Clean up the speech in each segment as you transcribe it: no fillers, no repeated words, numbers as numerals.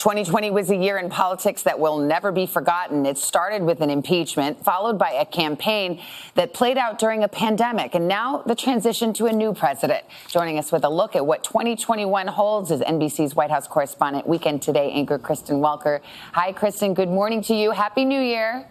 2020 was a year in politics that will never be forgotten. It started with an impeachment, followed by a campaign that played out during a pandemic, and now the transition to a new president. Joining us with a look at what 2021 holds is NBC's White House correspondent, Weekend Today anchor Kristen Welker. Hi, Kristen. Good morning to you. Happy New Year.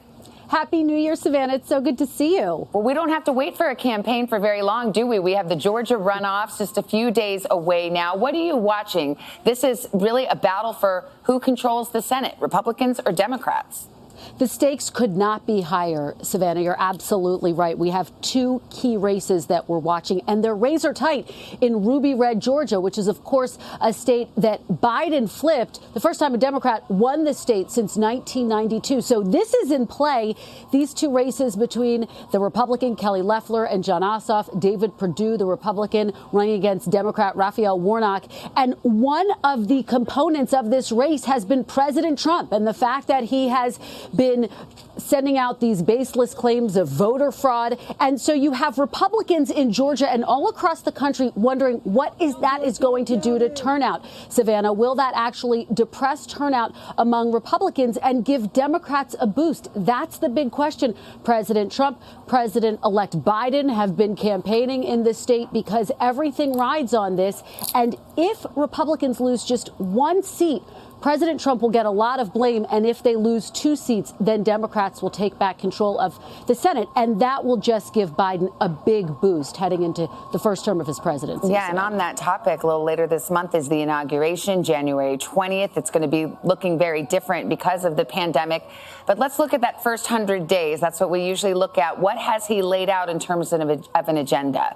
Happy New Year, Savannah. It's so good to see you. Well, we don't have to wait for a campaign for very long, do we? We have the Georgia runoffs just a few days away now. What are you watching? This is really a battle for who controls the Senate, Republicans or Democrats? The stakes could not be higher, Savannah. You're absolutely right. We have two key races that we're watching, and they're razor tight in ruby red Georgia, which is, of course, a state that Biden flipped the first time a Democrat won the state since 1992. So this is in play. These two races between the Republican Kelly Loeffler and Jon Ossoff, David Perdue, the Republican, running against Democrat Raphael Warnock. And one of the components of this race has been President Trump and the fact that he has been sending out these baseless claims of voter fraud. And so you have Republicans in Georgia and all across the country wondering what that is going to do to turnout. Savannah, will that actually depress turnout among Republicans and give Democrats a boost? That's the big question. President Trump, President-elect Biden have been campaigning in the state because everything rides on this. And if Republicans lose just one seat, President Trump will get a lot of blame, and if they lose two seats, then Democrats will take back control of the Senate, and that will just give Biden a big boost heading into the first term of his presidency. Yeah, and on that topic, a little later this month is the inauguration, January 20th. It's going to be looking very different because of the pandemic. But let's look at that first 100 days. That's what we usually look at. What has he laid out in terms of an agenda?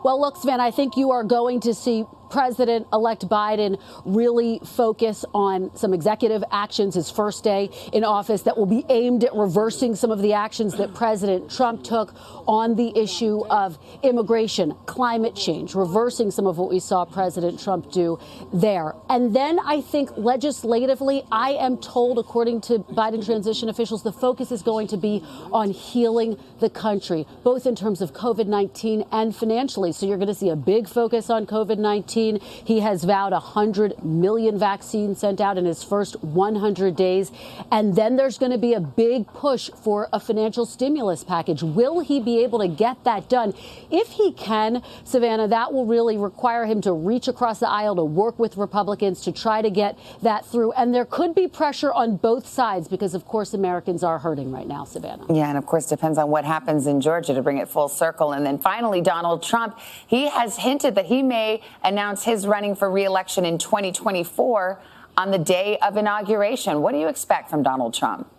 Well, look, Sven, I think you are going to see President-elect Biden really focus on some executive actions his first day in office that will be aimed at reversing some of the actions that President Trump took on the issue of immigration, climate change, reversing some of what we saw President Trump do there. And then I think legislatively, I am told, according to Biden transition officials, the focus is going to be on healing the country, both in terms of COVID-19 and financially. So you're going to see a big focus on COVID-19. He has vowed 100 million vaccines sent out in his first 100 days. And then there's going to be a big push for a financial stimulus package. Will he be able to get that done? If he can, Savannah, that will really require him to reach across the aisle to work with Republicans to try to get that through. And there could be pressure on both sides because, of course, Americans are hurting right now, Savannah. Yeah, and of course, depends on what happens in Georgia to bring it full circle. And then finally, Donald Trump, he has hinted that he may announce his running for re-election in 2024 on the day of inauguration. What do you expect from Donald Trump?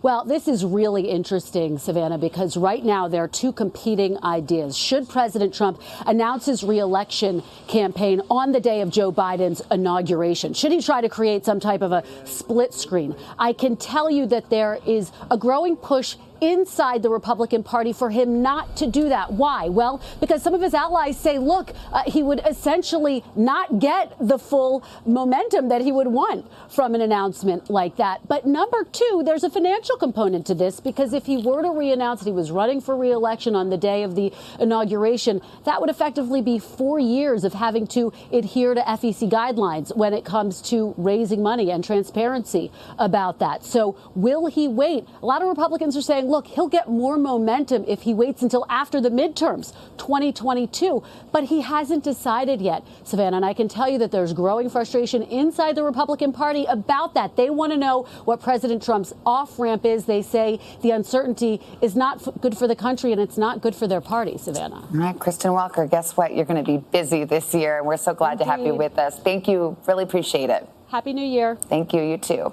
Well, this is really interesting, Savannah, because right now there are two competing ideas. Should President Trump announce his re-election campaign on the day of Joe Biden's inauguration? Should he try to create some type of a split screen? I can tell you that there is a growing push inside the Republican Party for him not to do that. Why? Well, because some of his allies say, look, he would essentially not get the full momentum that he would want from an announcement like that. But number two, there's a financial component to this, because if he were to re-announce that he was running for re-election on the day of the inauguration, that would effectively be 4 years of having to adhere to FEC guidelines when it comes to raising money and transparency about that. So will he wait? A lot of Republicans are saying, look, he'll get more momentum if he waits until after the midterms, 2022. But he hasn't decided yet, Savannah. And I can tell you that there's growing frustration inside the Republican Party about that. They want to know what President Trump's off-ramp is. They say the uncertainty is not good for the country and it's not good for their party, Savannah. All right, Kristen Welker, guess what? You're going to be busy this year. And we're so glad to have you with us. Thank you. Really appreciate it. Happy New Year. Thank you. You too.